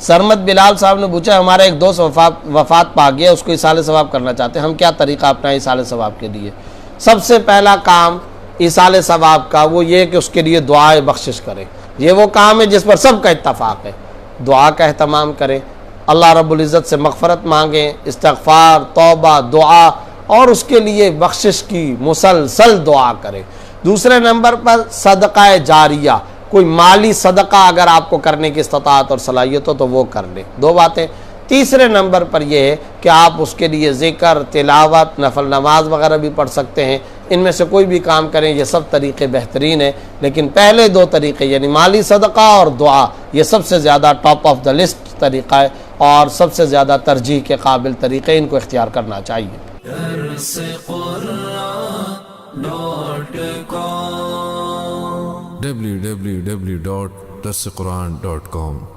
سرمد بلال صاحب نے پوچھا ہمارا ایک دوست وفات پا گیا، اس کو ایصال ثواب کرنا چاہتے ہیں، ہم کیا طریقہ اپنائیں ایصال ثواب کے لیے؟ سب سے پہلا کام ایصال ثواب کا وہ یہ کہ اس کے لیے دعائے بخشش کریں۔ یہ وہ کام ہے جس پر سب کا اتفاق ہے، دعا کا اہتمام کریں، اللہ رب العزت سے مغفرت مانگیں، استغفار، توبہ، دعا، اور اس کے لیے بخشش کی مسلسل دعا کریں۔ دوسرے نمبر پر صدقہ جاریہ، کوئی مالی صدقہ اگر آپ کو کرنے کی استطاعت اور صلاحیت ہو تو وہ کر لیں، دو باتیں۔ تیسرے نمبر پر یہ ہے کہ آپ اس کے لیے ذکر، تلاوت، نفل نماز وغیرہ بھی پڑھ سکتے ہیں، ان میں سے کوئی بھی کام کریں، یہ سب طریقے بہترین ہیں، لیکن پہلے دو طریقے یعنی مالی صدقہ اور دعا یہ سب سے زیادہ ٹاپ آف دا لسٹ طریقہ ہے اور سب سے زیادہ ترجیح کے قابل طریقے، ان کو اختیار کرنا چاہیے۔ www.darsequran.com